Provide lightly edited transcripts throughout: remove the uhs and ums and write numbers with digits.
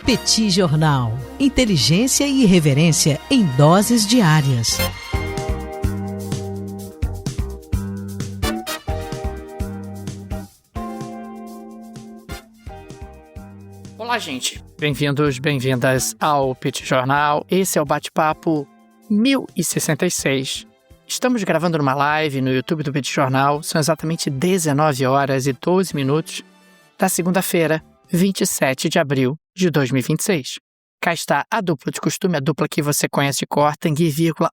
Petit Jornal. Inteligência e irreverência em doses diárias. Olá, gente. Bem-vindos, bem-vindas ao Petit Jornal. Esse é o bate-papo 1066. Estamos gravando numa live no YouTube do Petit Jornal. São exatamente 19 horas e 12 minutos da segunda-feira, 27 de abril de 2026. Cá está a dupla de costume, a dupla que você conhece de cor, Tanguy,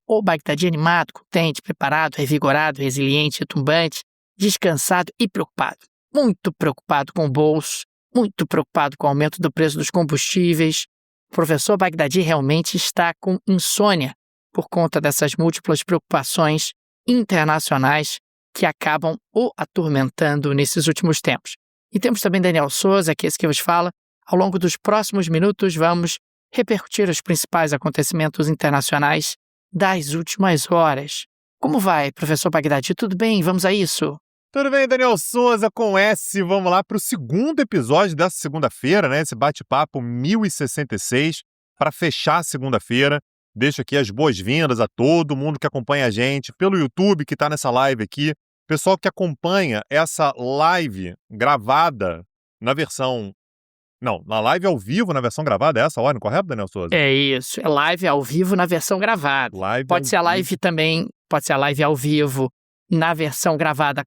o Bagdadi animado, contente, preparado, revigorado, resiliente, retumbante, descansado e preocupado. Muito preocupado com o bolso, muito preocupado com o aumento do preço dos combustíveis. O professor Bagdadi realmente está com insônia por conta dessas múltiplas preocupações internacionais que acabam o atormentando nesses últimos tempos. E temos também Daniel Souza, que é esse que vos fala. Ao longo dos próximos minutos, vamos repercutir os principais acontecimentos internacionais das últimas horas. Como vai, professor Bagdadi? Tudo bem? Vamos a isso? Tudo bem, Daniel Souza com S. Vamos lá para o segundo episódio dessa segunda-feira, né? Esse bate-papo 1066, para fechar a segunda-feira. Deixo aqui as boas-vindas a todo mundo que acompanha a gente pelo YouTube, que está nessa live aqui. Pessoal que acompanha essa live gravada na versão... Não, na live ao vivo, na versão gravada, é essa a ordem correta, Daniel Souza? É isso, é live ao vivo na versão gravada. Pode ser a live também, pode ser a live ao vivo na versão gravada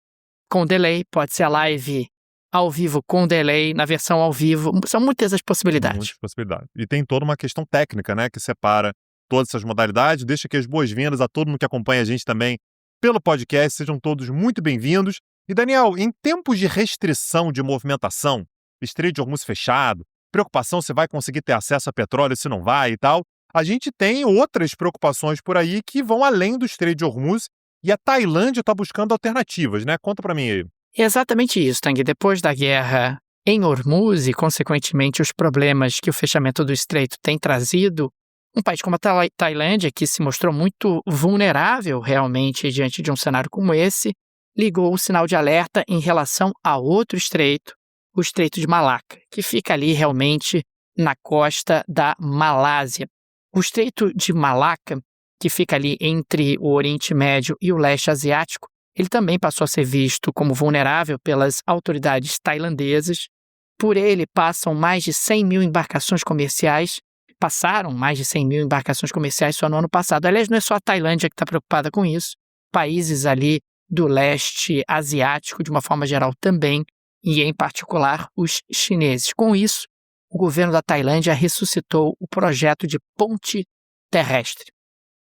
com delay, pode ser a live ao vivo com delay, na versão ao vivo. São muitas as possibilidades. Muitas possibilidades. E tem toda uma questão técnica, né, que separa todas essas modalidades. Deixa aqui as boas-vindas a todo mundo que acompanha a gente também pelo podcast. Sejam todos muito bem-vindos. E, Daniel, em tempos de restrição de movimentação, Estreito de Hormuz fechado, preocupação se vai conseguir ter acesso a petróleo, se não vai e tal, a gente tem outras preocupações por aí que vão além do Estreito de Hormuz. E a Tailândia está buscando alternativas, né? Conta para mim aí. É exatamente isso, Tanguy. Depois da guerra em Hormuz e, consequentemente, os problemas que o fechamento do estreito tem trazido, um país como a Tailândia, que se mostrou muito vulnerável realmente diante de um cenário como esse, ligou o sinal de alerta em relação a outro estreito, o Estreito de Malaca, que fica ali realmente na costa da Malásia. O Estreito de Malaca, que fica ali entre o Oriente Médio e o leste asiático, ele também passou a ser visto como vulnerável pelas autoridades tailandesas. Por ele passaram mais de 100 mil embarcações comerciais só no ano passado. Aliás, não é só a Tailândia que está preocupada com isso. Países ali do leste asiático, de uma forma geral, também, e em particular os chineses. Com isso, o governo da Tailândia ressuscitou o projeto de ponte terrestre.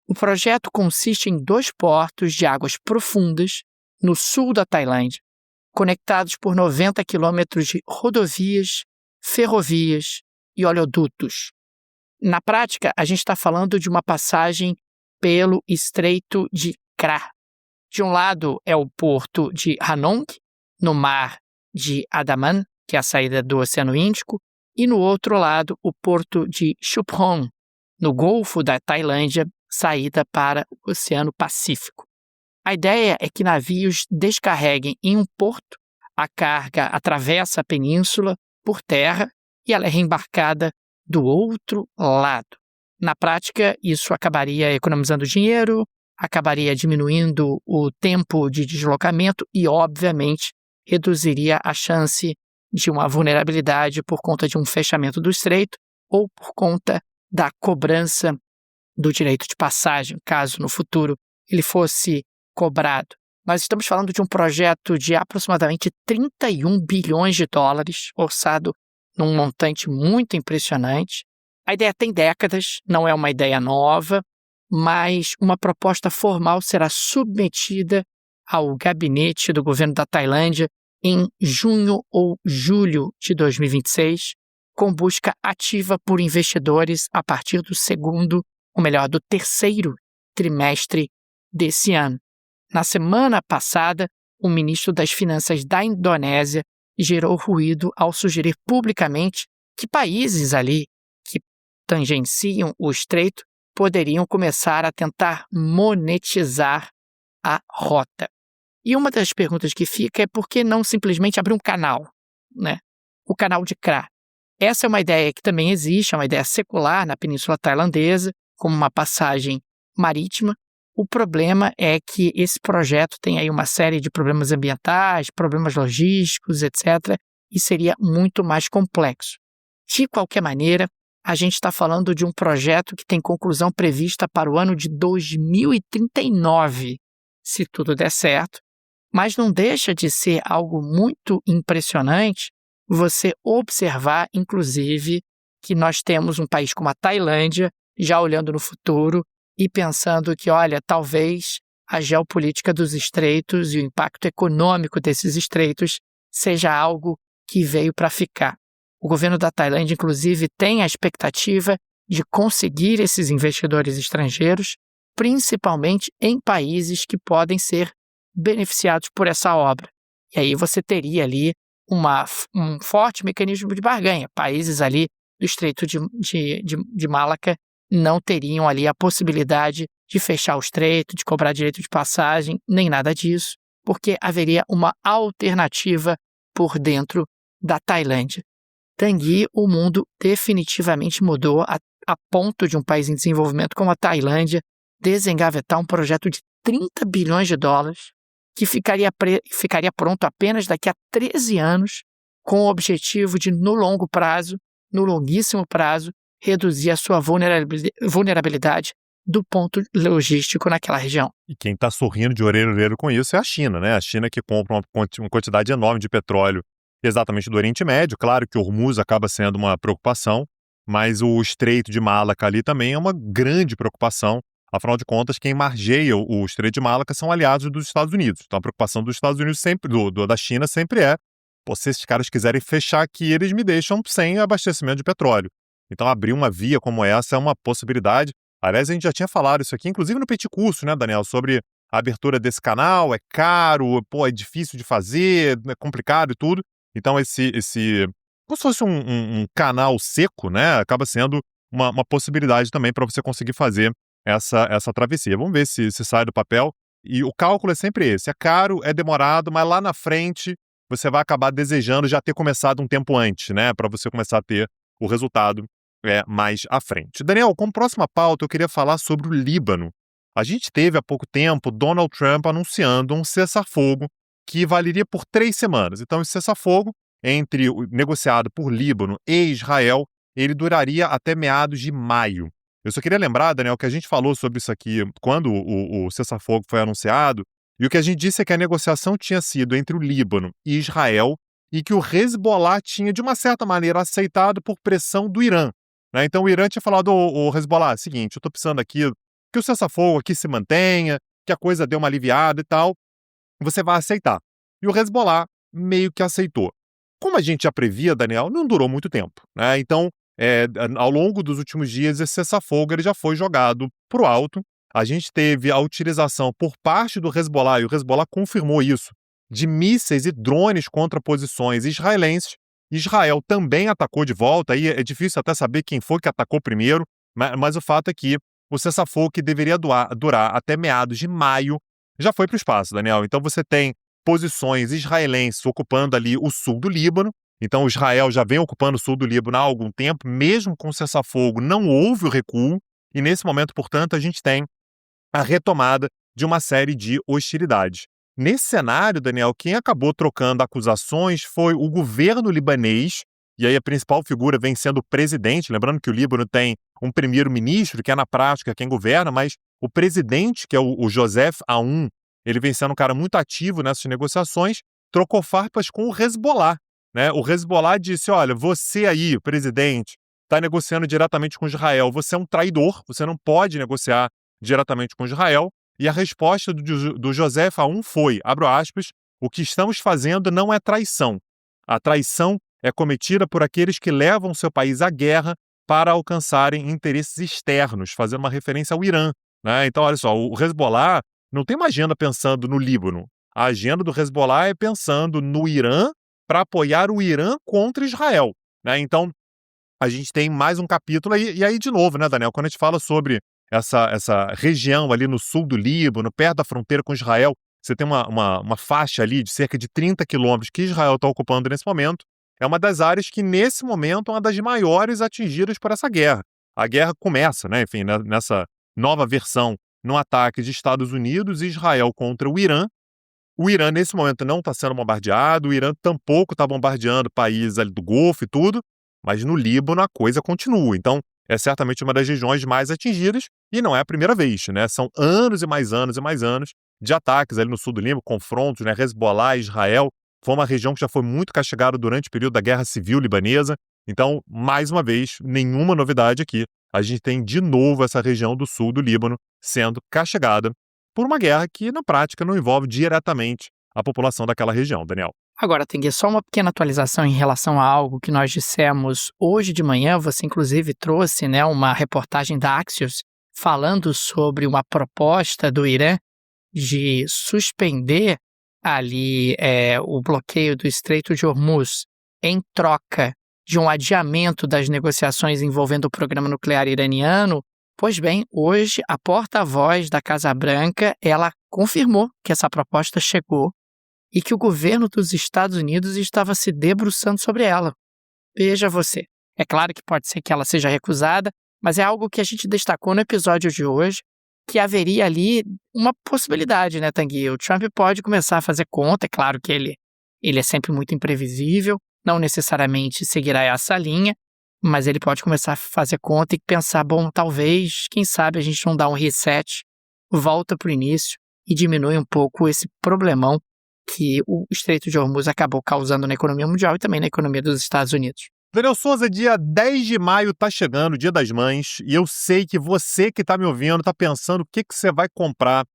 O projeto consiste em 2 portos de águas profundas no sul da Tailândia, conectados por 90 quilômetros de rodovias, ferrovias e oleodutos. Na prática, a gente está falando de uma passagem pelo Estreito de Kra. De um lado é o porto de Hanong, no mar de Andaman, que é a saída do Oceano Índico, e no outro lado o porto de Chuphon, no Golfo da Tailândia, saída para o Oceano Pacífico. A ideia é que navios descarreguem em um porto, a carga atravessa a península por terra e ela é reembarcada do outro lado. Na prática, isso acabaria economizando dinheiro, acabaria diminuindo o tempo de deslocamento e, obviamente, reduziria a chance de uma vulnerabilidade por conta de um fechamento do estreito ou por conta da cobrança do direito de passagem, caso no futuro ele fosse cobrado. Nós estamos falando de um projeto de aproximadamente 31 bilhões de dólares, orçado num montante muito impressionante. A ideia tem décadas, não é uma ideia nova, mas uma proposta formal será submetida ao gabinete do governo da Tailândia em junho ou julho de 2026, com busca ativa por investidores a partir do terceiro trimestre desse ano. Na semana passada, o ministro das Finanças da Indonésia gerou ruído ao sugerir publicamente que países ali que tangenciam o estreito poderiam começar a tentar monetizar a rota. E uma das perguntas que fica é por que não simplesmente abrir um canal, né? O canal de Kra. essa é uma ideia que também existe, é uma ideia secular na Península Tailandesa, como uma passagem marítima. O problema é que esse projeto tem aí uma série de problemas ambientais, problemas logísticos, etc., e seria muito mais complexo. De qualquer maneira, a gente está falando de um projeto que tem conclusão prevista para o ano de 2039, se tudo der certo, mas não deixa de ser algo muito impressionante você observar, inclusive, que nós temos um país como a Tailândia, já olhando no futuro e pensando que, olha, talvez a geopolítica dos estreitos e o impacto econômico desses estreitos seja algo que veio para ficar. O governo da Tailândia, inclusive, tem a expectativa de conseguir esses investidores estrangeiros, principalmente em países que podem ser beneficiados por essa obra. E aí você teria ali um forte mecanismo de barganha. Países ali do Estreito de Malaca não teriam ali a possibilidade de fechar o estreito, de cobrar direito de passagem, nem nada disso, porque haveria uma alternativa por dentro da Tailândia. Tanguy, o mundo definitivamente mudou a ponto de um país em desenvolvimento como a Tailândia desengavetar um projeto de 30 bilhões de dólares que ficaria pronto apenas daqui a 13 anos, com o objetivo de, no longuíssimo prazo, reduzir a sua vulnerabilidade do ponto logístico naquela região. E quem está sorrindo de orelha a orelha com isso é a China, né? A China que compra uma quantidade enorme de petróleo exatamente do Oriente Médio. Claro que o Hormuz acaba sendo uma preocupação, mas o Estreito de Malaca ali também é uma grande preocupação. Afinal de contas, quem margeia o Estreito de Malaca são aliados dos Estados Unidos. Então a preocupação dos Estados Unidos da China sempre é: se esses caras quiserem fechar aqui, eles me deixam sem abastecimento de petróleo. Então abrir uma via como essa é uma possibilidade. Aliás, a gente já tinha falado isso aqui, inclusive no Peticurso, né, Daniel, sobre a abertura desse canal. É caro, é difícil de fazer, é complicado e tudo. Então como se fosse um canal seco, né, acaba sendo uma possibilidade também para você conseguir fazer essa travessia. Vamos ver se sai do papel. E o cálculo é sempre esse: é caro, é demorado, mas lá na frente você vai acabar desejando já ter começado um tempo antes, né, para você começar a ter o resultado mais à frente. Daniel, como próxima pauta, eu queria falar sobre o Líbano. A gente teve há pouco tempo Donald Trump anunciando um cessar-fogo que valeria por 3 semanas. Então, esse cessar-fogo, negociado por Líbano e Israel, ele duraria até meados de maio. Eu só queria lembrar, Daniel, que a gente falou sobre isso aqui quando o cessar-fogo foi anunciado, e o que a gente disse é que a negociação tinha sido entre o Líbano e Israel e que o Hezbollah tinha, de uma certa maneira, aceitado por pressão do Irã. Né? Então o Irã tinha falado: o Hezbollah, seguinte, eu estou precisando aqui que o cessar-fogo aqui se mantenha, que a coisa dê uma aliviada e tal, você vai aceitar. E o Hezbollah meio que aceitou. Como a gente já previa, Daniel, não durou muito tempo. Né? Então, ao longo dos últimos dias, esse cessar-fogo ele já foi jogado para o alto. A gente teve a utilização por parte do Hezbollah, e o Hezbollah confirmou isso, de mísseis e drones contra posições israelenses. Israel também atacou de volta, aí é difícil até saber quem foi que atacou primeiro, mas o fato é que o cessar-fogo, que deveria durar até meados de maio, já foi para o espaço, Daniel. Então você tem posições israelenses ocupando ali o sul do Líbano. Então Israel já vem ocupando o sul do Líbano há algum tempo, mesmo com o cessar-fogo não houve o recuo, e nesse momento, portanto, a gente tem a retomada de uma série de hostilidades. Nesse cenário, Daniel, quem acabou trocando acusações foi o governo libanês, e aí a principal figura vem sendo o presidente. Lembrando que o Líbano tem um primeiro-ministro, que é na prática quem governa, mas o presidente, que é o Joseph Aoun, ele vem sendo um cara muito ativo nessas negociações, trocou farpas com o Hezbollah. Né? O Hezbollah disse: olha, você aí, presidente, está negociando diretamente com Israel, você é um traidor, você não pode negociar diretamente com Israel. E a resposta do Joseph Aoun foi, abro aspas: o que estamos fazendo não é traição. A traição é cometida por aqueles que levam seu país à guerra para alcançarem interesses externos, fazendo uma referência ao Irã. Né? Então, olha só, o Hezbollah não tem uma agenda pensando no Líbano. A agenda do Hezbollah é pensando no Irã para apoiar o Irã contra Israel. Né? Então, a gente tem mais um capítulo, e aí de novo, né, Daniel, quando a gente fala sobre essa região ali no sul do Líbano, perto da fronteira com Israel, você tem uma faixa ali de cerca de 30 quilômetros que Israel está ocupando nesse momento. é uma das áreas que, nesse momento, é uma das maiores atingidas por essa guerra. A guerra começa, né, enfim, nessa nova versão, no ataque de Estados Unidos e Israel contra o Irã. O Irã, nesse momento, não está sendo bombardeado, o Irã tampouco está bombardeando países ali do Golfo e tudo, mas no Líbano a coisa continua. Então, é certamente uma das regiões mais atingidas e não é a primeira vez, né? São anos e mais anos e mais anos de ataques ali no sul do Líbano, confrontos, né? Hezbollah, Israel, foi uma região que já foi muito castigada durante o período da Guerra Civil Libanesa. Então, mais uma vez, nenhuma novidade aqui. A gente tem de novo essa região do sul do Líbano sendo castigada por uma guerra que, na prática, não envolve diretamente a população daquela região, Daniel. Agora, tem só uma pequena atualização em relação a algo que nós dissemos hoje de manhã. Você, inclusive, trouxe, né, uma reportagem da Axios falando sobre uma proposta do Irã de suspender ali o bloqueio do Estreito de Hormuz em troca de um adiamento das negociações envolvendo o programa nuclear iraniano. Pois bem, hoje a porta-voz da Casa Branca, ela confirmou que essa proposta chegou e que o governo dos Estados Unidos estava se debruçando sobre ela. Veja você. É claro que pode ser que ela seja recusada, mas é algo que a gente destacou no episódio de hoje, que haveria ali uma possibilidade, né, Tanguy? O Trump pode começar a fazer conta, é claro que ele é sempre muito imprevisível, não necessariamente seguirá essa linha, mas ele pode começar a fazer conta e pensar, bom, talvez, quem sabe a gente não dá um reset, volta para o início e diminui um pouco esse problemão que o Estreito de Hormuz acabou causando na economia mundial e também na economia dos Estados Unidos. Daniel Souza, dia 10 de maio tá chegando, Dia das Mães, e eu sei que você que tá me ouvindo tá pensando o que você vai comprar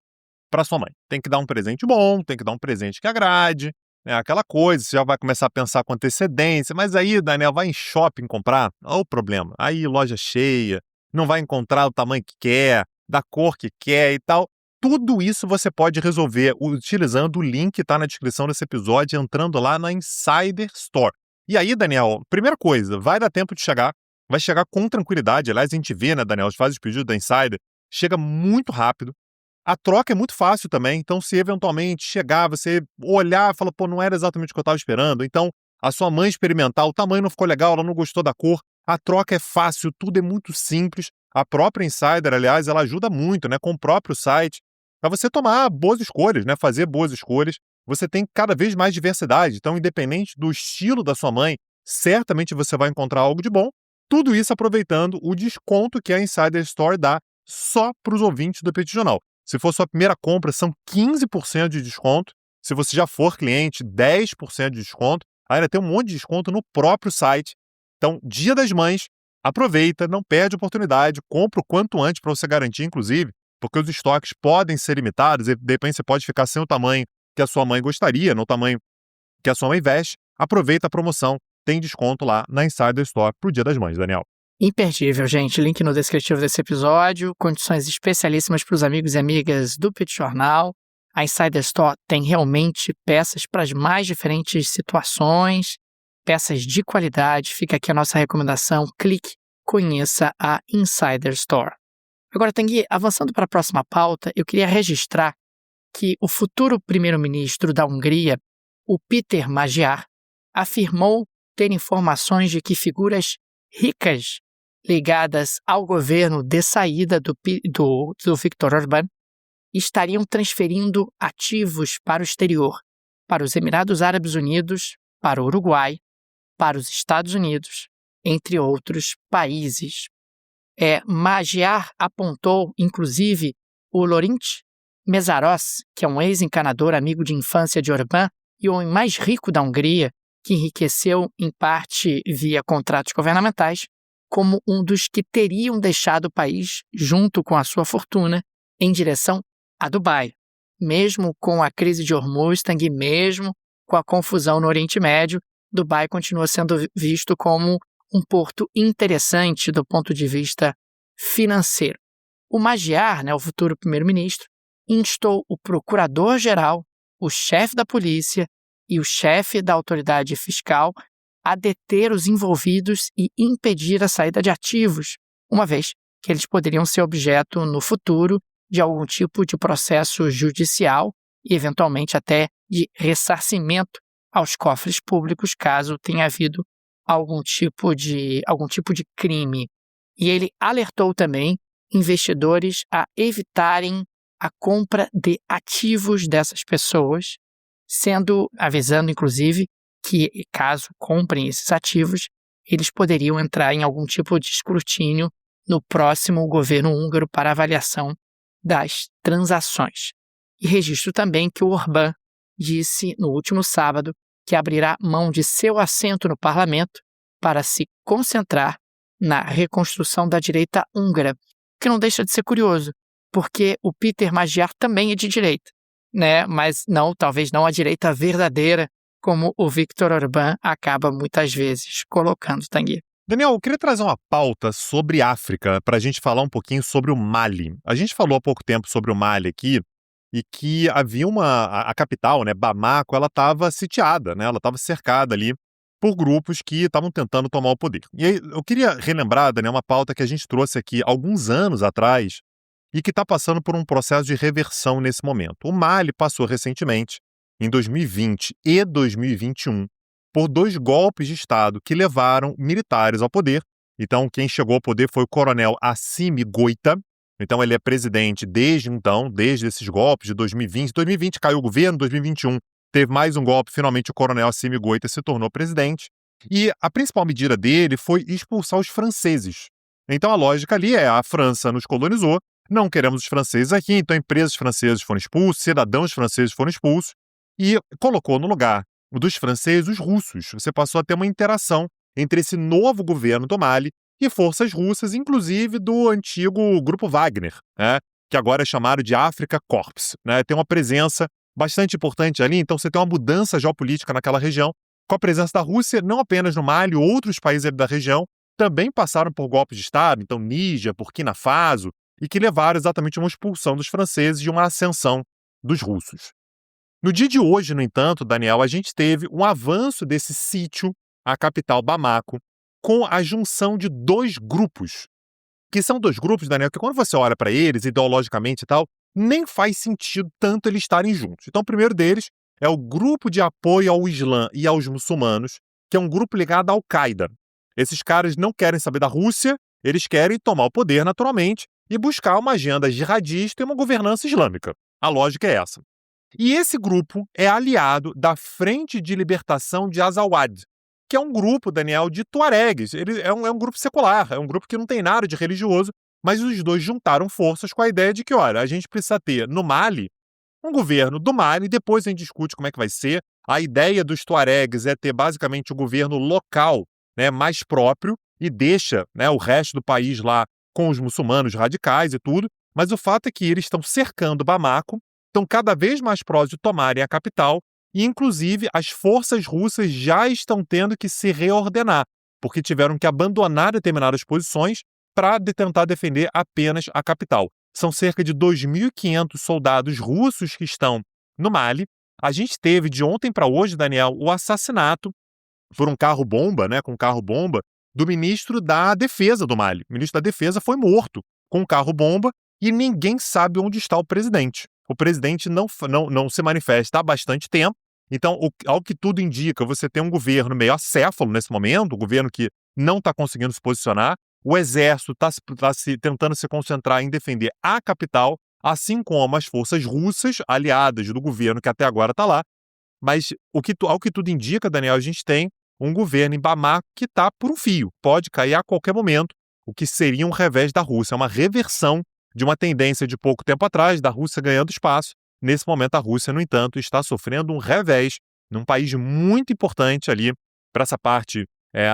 para sua mãe. Tem que dar um presente bom, tem que dar um presente que agrade, né? Aquela coisa, você já vai começar a pensar com antecedência, mas aí, Daniel, vai em shopping comprar? Olha o problema. Aí, loja cheia, não vai encontrar o tamanho que quer, da cor que quer e tal. Tudo isso você pode resolver utilizando o link que está na descrição desse episódio, entrando lá na Insider Store. E aí, Daniel, primeira coisa, vai dar tempo de chegar, vai chegar com tranquilidade. Aliás, a gente vê, né, Daniel, faz os pedidos da Insider, chega muito rápido. A troca é muito fácil também, então se eventualmente chegar, você olhar e falar, pô, não era exatamente o que eu estava esperando, então a sua mãe experimentar, o tamanho não ficou legal, ela não gostou da cor, a troca é fácil, tudo é muito simples. A própria Insider, aliás, ela ajuda muito, né, com o próprio site, para você tomar boas escolhas, né, fazer boas escolhas. Você tem cada vez mais diversidade, então independente do estilo da sua mãe, certamente você vai encontrar algo de bom. Tudo isso aproveitando o desconto que a Insider Store dá só para os ouvintes do Petit Jornal. Se for sua primeira compra, são 15% de desconto. Se você já for cliente, 10% de desconto. Ainda tem um monte de desconto no próprio site. Então, Dia das Mães, aproveita, não perde a oportunidade, compra o quanto antes para você garantir, inclusive, porque os estoques podem ser limitados e de repente você pode ficar sem o tamanho que a sua mãe gostaria, no tamanho que a sua mãe veste. Aproveita a promoção, tem desconto lá na Insider Store pro Dia das Mães, Daniel. Imperdível, gente. Link no descritivo desse episódio, condições especialíssimas para os amigos e amigas do Petit Jornal. A Insider Store tem realmente peças para as mais diferentes situações, peças de qualidade. Fica aqui a nossa recomendação, clique, conheça a Insider Store. Agora, Tanguy, avançando para a próxima pauta, eu queria registrar que o futuro primeiro-ministro da Hungria, o Péter Magyar, afirmou ter informações de que figuras ricas ligadas ao governo de saída do Viktor Orbán estariam transferindo ativos para o exterior, para os Emirados Árabes Unidos, para o Uruguai, para os Estados Unidos, entre outros países. Magyar apontou, inclusive, o Laurent Mészáros, que é um ex-encanador amigo de infância de Orbán e o homem mais rico da Hungria, que enriqueceu em parte via contratos governamentais, como um dos que teriam deixado o país, junto com a sua fortuna, em direção a Dubai. Mesmo com a crise de Hormuz, mesmo com a confusão no Oriente Médio, Dubai continua sendo visto como um porto interessante do ponto de vista financeiro. O Magyar, o futuro primeiro-ministro, instou o procurador-geral, o chefe da polícia e o chefe da autoridade fiscal a deter os envolvidos e impedir a saída de ativos, uma vez que eles poderiam ser objeto no futuro de algum tipo de processo judicial e, eventualmente, até de ressarcimento aos cofres públicos caso tenha havido algum tipo de crime. E ele alertou também investidores a evitarem a compra de ativos dessas pessoas, avisando inclusive que caso comprem esses ativos, eles poderiam entrar em algum tipo de escrutínio no próximo governo húngaro para avaliação das transações. E registro também que o Orbán disse no último sábado que abrirá mão de seu assento no parlamento para se concentrar na reconstrução da direita húngara, que não deixa de ser curioso, porque o Péter Magyar também é de direita, né? Mas talvez não a direita verdadeira, como o Viktor Orbán acaba muitas vezes colocando, Tanguy. Daniel, eu queria trazer uma pauta sobre África para a gente falar um pouquinho sobre o Mali. A gente falou há pouco tempo sobre o Mali aqui e que havia a capital, né, Bamako, ela estava sitiada, né? Ela estava cercada ali por grupos que estavam tentando tomar o poder. E aí eu queria relembrar, Daniel, uma pauta que a gente trouxe aqui alguns anos atrás e que está passando por um processo de reversão nesse momento. O Mali passou recentemente, em 2020 e 2021, por 2 golpes de Estado que levaram militares ao poder. Então, quem chegou ao poder foi o coronel Assimi Goïta. Então, ele é presidente desde esses golpes de 2020. 2020 caiu o governo, 2021 teve mais um golpe, finalmente o coronel Assimi Goïta se tornou presidente. E a principal medida dele foi expulsar os franceses. Então, a lógica ali é: a França nos colonizou, não queremos os franceses aqui, então empresas francesas foram expulsas, cidadãos franceses foram expulsos, e colocou no lugar dos franceses os russos. Você passou a ter uma interação entre esse novo governo do Mali e forças russas, inclusive do antigo grupo Wagner, né, que agora é chamado de Afrika Korps, né, tem uma presença bastante importante ali. Então você tem uma mudança geopolítica naquela região, com a presença da Rússia, não apenas no Mali, outros países da região também passaram por golpes de Estado, então Níger, Burkina Faso, e que levaram exatamente a uma expulsão dos franceses e uma ascensão dos russos. No dia de hoje, no entanto, Daniel, a gente teve um avanço desse sítio à capital Bamako, com a junção de 2 grupos, que são 2 grupos, Daniel, que quando você olha para eles, ideologicamente e tal, nem faz sentido tanto eles estarem juntos. Então, o primeiro deles é o Grupo de Apoio ao Islã e aos Muçulmanos, que é um grupo ligado à Al-Qaeda. Esses caras não querem saber da Rússia, eles querem tomar o poder naturalmente e buscar uma agenda jihadista e uma governança islâmica. A lógica é essa. E esse grupo é aliado da Frente de Libertação de Azawad, que é um grupo, Daniel, de tuaregues. Ele é um grupo secular, é um grupo que não tem nada de religioso, mas os 2 juntaram forças com a ideia de que, olha, a gente precisa ter no Mali um governo do Mali, depois a gente discute como é que vai ser. A ideia dos tuaregues é ter basicamente o governo local, né, mais próprio, e deixa, né, o resto do país lá com os muçulmanos radicais e tudo, mas o fato é que eles estão cercando Bamako, estão cada vez mais próximos de tomarem a capital, e inclusive as forças russas já estão tendo que se reordenar, porque tiveram que abandonar determinadas posições para tentar defender apenas a capital. São cerca de 2.500 soldados russos que estão no Mali. A gente teve de ontem para hoje, Daniel, o assassinato por um carro-bomba, né, com um carro-bomba, do ministro da Defesa do Mali. O ministro da Defesa foi morto com um carro-bomba e ninguém sabe onde está o presidente. O presidente não se manifesta há bastante tempo. Então, ao que tudo indica, você tem um governo meio acéfalo nesse momento, um governo que não está conseguindo se posicionar. O exército está tentando se concentrar em defender a capital, assim como as forças russas, aliadas do governo que até agora está lá. Mas ao que tudo indica, Daniel, a gente tem um governo em Bamako que está por um fio. Pode cair a qualquer momento, o que seria um revés da Rússia. É uma reversão de uma tendência de pouco tempo atrás, da Rússia ganhando espaço. Nesse momento, a Rússia, no entanto, está sofrendo um revés num país muito importante ali para essa parte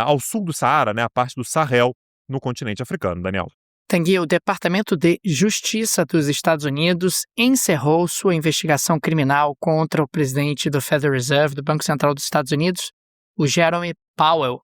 ao sul do Saara, né, a parte do Sahel, no continente africano, Daniel. Tanguy, o Departamento de Justiça dos Estados Unidos encerrou sua investigação criminal contra o presidente do Federal Reserve, do Banco Central dos Estados Unidos, o Jerome Powell,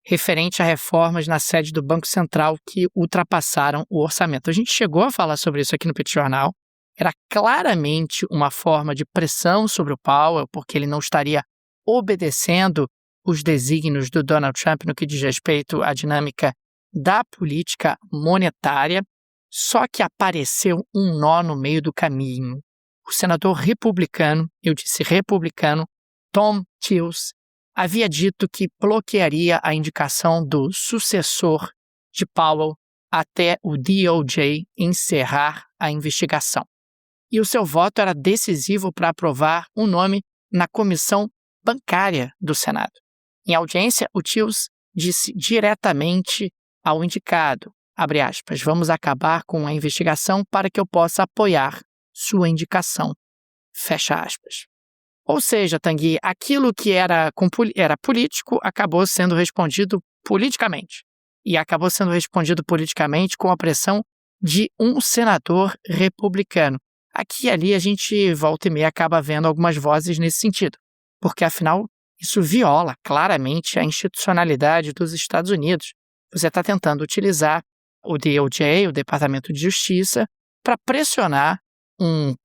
referente a reformas na sede do Banco Central que ultrapassaram o orçamento. A gente chegou a falar sobre isso aqui no Petit Jornal. Era claramente uma forma de pressão sobre o Powell, porque ele não estaria obedecendo os desígnios do Donald Trump no que diz respeito à dinâmica da política monetária, só que apareceu um nó no meio do caminho. O senador republicano, eu disse republicano, Tom Tillis, havia dito que bloquearia a indicação do sucessor de Powell até o DOJ encerrar a investigação. E o seu voto era decisivo para aprovar um nome na comissão bancária do Senado. Em audiência, o Tillis disse diretamente ao indicado, abre aspas, vamos acabar com a investigação para que eu possa apoiar sua indicação, fecha aspas. Ou seja, Tanguy, aquilo que era político acabou sendo respondido politicamente. E acabou sendo respondido politicamente com a pressão de um senador republicano. Aqui e ali a gente volta e meia acaba vendo algumas vozes nesse sentido, porque afinal isso viola claramente a institucionalidade dos Estados Unidos. Você está tentando utilizar o DOJ, o Departamento de Justiça, para pressionar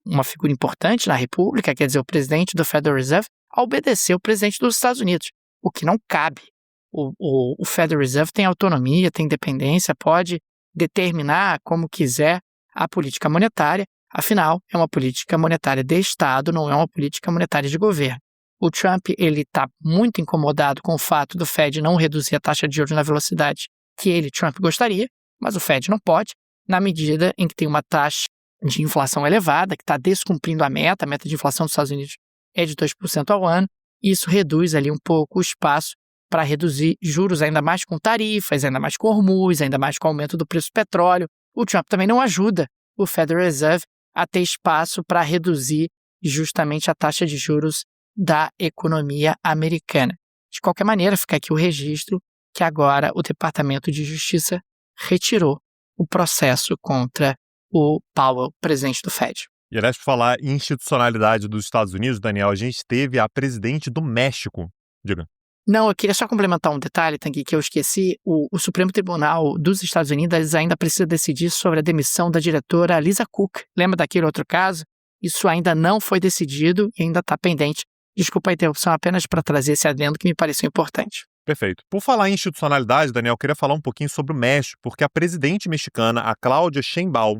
uma figura importante na República, quer dizer, o presidente do Federal Reserve, a obedecer o presidente dos Estados Unidos, o que não cabe. O Federal Reserve tem autonomia, tem independência, pode determinar como quiser a política monetária, afinal, é uma política monetária de Estado, não é uma política monetária de governo. O Trump está muito incomodado com o fato do Fed não reduzir a taxa de juros na velocidade que ele, Trump, gostaria, mas o Fed não pode, na medida em que tem uma taxa de inflação elevada, que está descumprindo a meta de inflação dos Estados Unidos é de 2% ao ano, e isso reduz ali um pouco o espaço para reduzir juros ainda mais com tarifas, ainda mais com hormuz, ainda mais com o aumento do preço do petróleo. O Trump também não ajuda o Federal Reserve a ter espaço para reduzir justamente a taxa de juros da economia americana. De qualquer maneira, fica aqui o registro que agora o Departamento de Justiça retirou o processo contra o Powell, presidente do Fed. E aliás, por falar em institucionalidade dos Estados Unidos, Daniel, a gente teve a presidente do México. Diga. Não, eu queria só complementar um detalhe, Tanguy, que eu esqueci. O Supremo Tribunal dos Estados Unidos ainda precisa decidir sobre a demissão da diretora Lisa Cook. Lembra daquele outro caso? Isso ainda não foi decidido e ainda está pendente. Desculpa a interrupção, apenas para trazer esse adendo que me pareceu importante. Perfeito. Por falar em institucionalidade, Daniel, eu queria falar um pouquinho sobre o México, porque a presidente mexicana, a Cláudia Sheinbaum,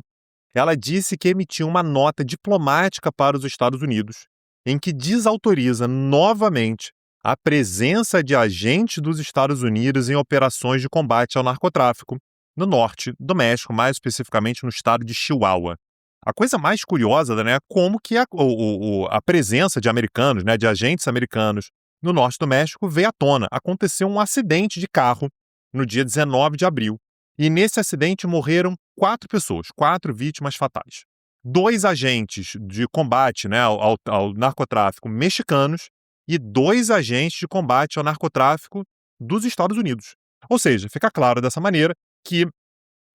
ela disse que emitiu uma nota diplomática para os Estados Unidos, em que desautoriza novamente a presença de agentes dos Estados Unidos em operações de combate ao narcotráfico no norte do México, mais especificamente no estado de Chihuahua. A coisa mais curiosa, né, é como que a presença de americanos, né, de agentes americanos no norte do México veio à tona. Aconteceu um acidente de carro no dia 19 de abril. E nesse acidente morreram 4 pessoas, 4 vítimas fatais. 2 agentes de combate, né, ao narcotráfico mexicanos e 2 agentes de combate ao narcotráfico dos Estados Unidos. Ou seja, fica claro dessa maneira que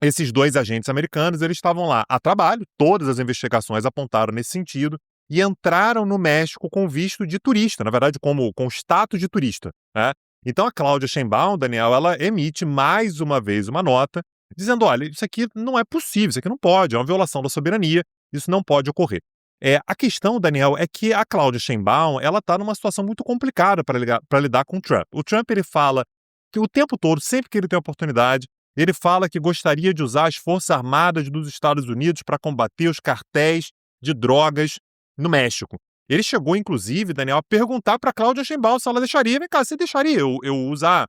esses 2 agentes americanos eles estavam lá a trabalho, todas as investigações apontaram nesse sentido, e entraram no México com visto de turista, na verdade com status de turista, né? Então a Cláudia Sheinbaum, Daniel, ela emite mais uma vez uma nota dizendo, olha, isso aqui não é possível, isso aqui não pode, é uma violação da soberania, isso não pode ocorrer. A questão, Daniel, é que a Cláudia Sheinbaum, ela está numa situação muito complicada para lidar com o Trump. O Trump, ele fala que o tempo todo, sempre que ele tem oportunidade, ele fala que gostaria de usar as Forças Armadas dos Estados Unidos para combater os cartéis de drogas no México. Ele chegou, inclusive, Daniel, a perguntar para a Cláudia Sheinbaum se ela deixaria, vem cá, você deixaria eu usar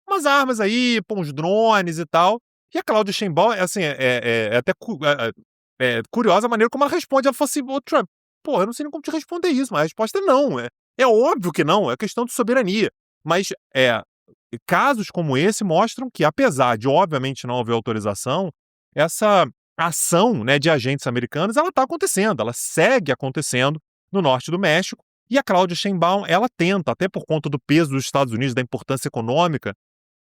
umas armas aí, pôr uns drones e tal? E a Cláudia Sheinbaum, assim, até curiosa a maneira como ela responde. Ela fala assim, ô Trump, pô, eu não sei nem como te responder isso, mas a resposta é não. É óbvio que não, é questão de soberania. Mas casos como esse mostram que, apesar de, obviamente, não haver autorização, essa ação, né, de agentes americanos, ela está acontecendo, ela segue acontecendo no norte do México, e a Cláudia Sheinbaum, ela tenta, até por conta do peso dos Estados Unidos, da importância econômica,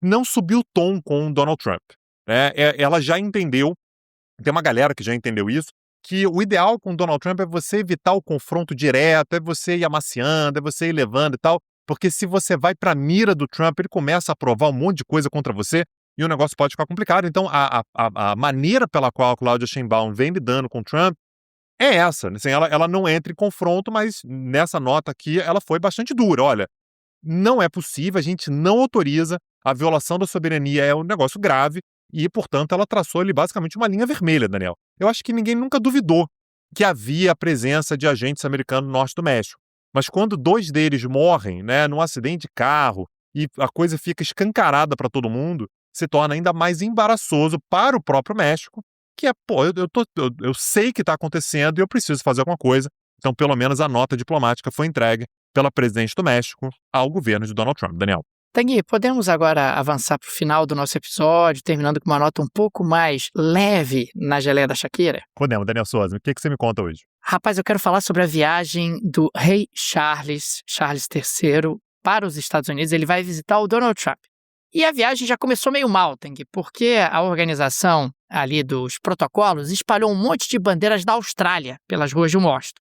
não subir o tom com o Donald Trump. Ela já entendeu, tem uma galera que já entendeu isso, que o ideal com o Donald Trump é você evitar o confronto direto, é você ir amaciando, é você ir levando e tal, porque se você vai para a mira do Trump, ele começa a provar um monte de coisa contra você e o negócio pode ficar complicado. Então, a maneira pela qual a Cláudia Sheinbaum vem lidando com o Trump é essa. Assim, ela não entra em confronto, mas nessa nota aqui ela foi bastante dura. Olha, não é possível, a gente não autoriza, a violação da soberania é um negócio grave e, portanto, ela traçou ali basicamente uma linha vermelha, Daniel. Eu acho que ninguém nunca duvidou que havia a presença de agentes americanos no norte do México. Mas quando 2 deles morrem, né, num acidente de carro, e a coisa fica escancarada para todo mundo, se torna ainda mais embaraçoso para o próprio México, que é, eu sei que está acontecendo e eu preciso fazer alguma coisa. Então, pelo menos a nota diplomática foi entregue pela presidente do México ao governo de Donald Trump. Daniel. Tanguy, podemos agora avançar para o final do nosso episódio, terminando com uma nota um pouco mais leve na geleia da Shakira? Podemos, Daniel Souza. O que você me conta hoje? Rapaz, eu quero falar sobre a viagem do rei Charles III, para os Estados Unidos. Ele vai visitar o Donald Trump. E a viagem já começou meio mal, Tanguy, porque a organização ali dos protocolos espalhou um monte de bandeiras da Austrália pelas ruas de Washington.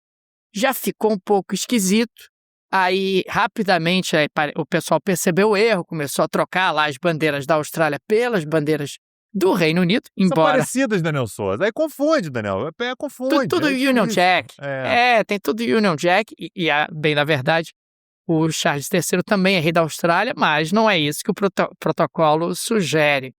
Já ficou um pouco esquisito. Aí, rapidamente, o pessoal percebeu o erro, começou a trocar lá as bandeiras da Austrália pelas bandeiras do Reino Unido, embora... São parecidas, Daniel Souza. Aí confunde, Daniel. Confunde. Tudo Union Jack. Tem tudo Union Jack. E bem, na verdade, o Charles III também é rei da Austrália, mas não é isso que o protocolo sugere.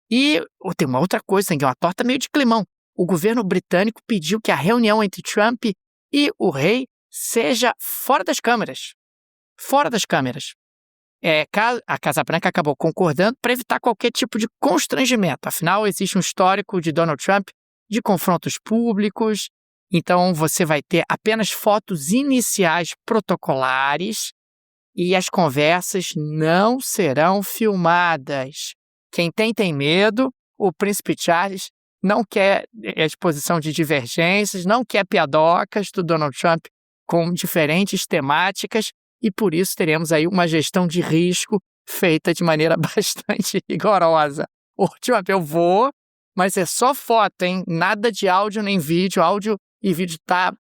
E tem uma outra coisa, que é uma torta meio de climão. O governo britânico pediu que a reunião entre Trump e o rei seja fora das câmeras. Fora das câmeras. A Casa Branca acabou concordando para evitar qualquer tipo de constrangimento. Afinal, existe um histórico de Donald Trump de confrontos públicos. Então, você vai ter apenas fotos iniciais protocolares e as conversas não serão filmadas. Quem tem medo. O príncipe Charles não quer exposição de divergências, não quer piadocas do Donald Trump com diferentes temáticas, e por isso teremos aí uma gestão de risco feita de maneira bastante rigorosa. O Trump, eu vou, mas é só foto, hein? Nada de áudio nem vídeo. Áudio e vídeo tá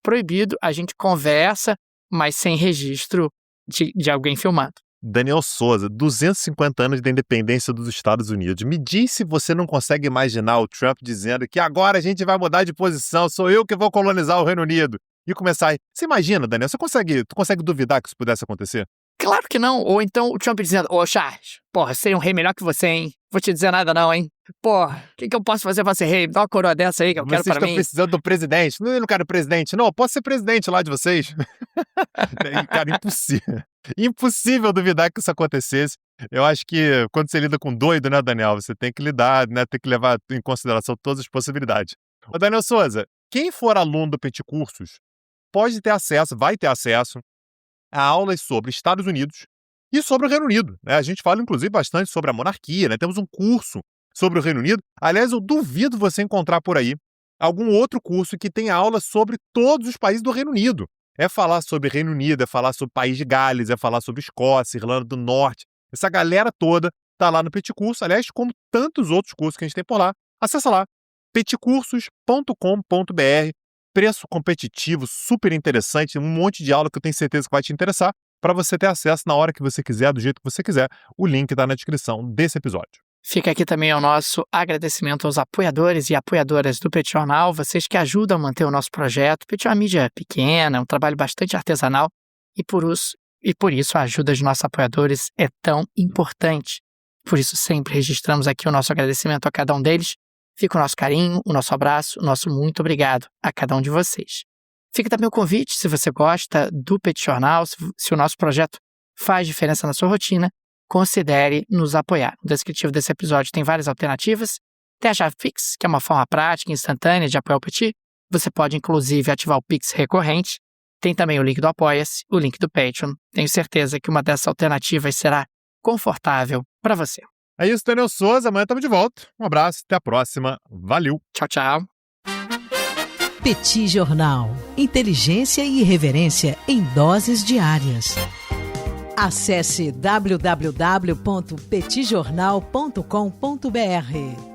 proibido. A gente conversa, mas sem registro de alguém filmando. Daniel Souza, 250 anos da independência dos Estados Unidos. Me diz se você não consegue imaginar o Trump dizendo que agora a gente vai mudar de posição, sou eu que vou colonizar o Reino Unido. E começar aí. Você imagina, Daniel, tu consegue duvidar que isso pudesse acontecer? Claro que não. Ou então o Trump dizendo, Charles, porra, seria um rei melhor que você, hein? Vou te dizer nada não, hein? Porra, o que eu posso fazer pra ser rei? Dá uma coroa dessa aí que eu quero pra mim. Vocês estão precisando do presidente. Eu não quero presidente. Não, eu posso ser presidente lá de vocês. Cara, impossível. Impossível duvidar que isso acontecesse. Eu acho que quando você lida com doido, né, Daniel? Você tem que lidar, né? Tem que levar em consideração todas as possibilidades. Ô, Daniel Souza, quem for aluno do Petit Cursos vai ter acesso a aulas sobre Estados Unidos e sobre o Reino Unido, né? A gente fala, inclusive, bastante sobre a monarquia, né? Temos um curso sobre o Reino Unido. Aliás, eu duvido você encontrar por aí algum outro curso que tenha aula sobre todos os países do Reino Unido. É falar sobre Reino Unido, é falar sobre o País de Gales, é falar sobre Escócia, Irlanda do Norte. Essa galera toda tá lá no Petit Curso, aliás, como tantos outros cursos que a gente tem por lá. Acessa lá, petitcursos.com.br. Preço competitivo, super interessante, um monte de aula que eu tenho certeza que vai te interessar, para você ter acesso na hora que você quiser, do jeito que você quiser. O link está na descrição desse episódio. Fica aqui também o nosso agradecimento aos apoiadores e apoiadoras do Petit Jornal, vocês que ajudam a manter o nosso projeto. O Petit é uma mídia pequena, um trabalho bastante artesanal, e por isso a ajuda de nossos apoiadores é tão importante. Por isso sempre registramos aqui o nosso agradecimento a cada um deles. Fica o nosso carinho, o nosso abraço, o nosso muito obrigado a cada um de vocês. Fica também o convite, se você gosta do Petit Jornal, se o nosso projeto faz diferença na sua rotina, considere nos apoiar. No descritivo desse episódio tem várias alternativas. Tem a chave Pix, que é uma forma prática e instantânea de apoiar o Petit. Você pode, inclusive, ativar o Pix recorrente. Tem também o link do Apoia-se, o link do Patreon. Tenho certeza que uma dessas alternativas será confortável para você. É isso, Daniel Souza. Amanhã estamos de volta. Um abraço, até a próxima. Valeu. Tchau, tchau. Petit Jornal. Inteligência e irreverência em doses diárias. Acesse www.petitjornal.com.br.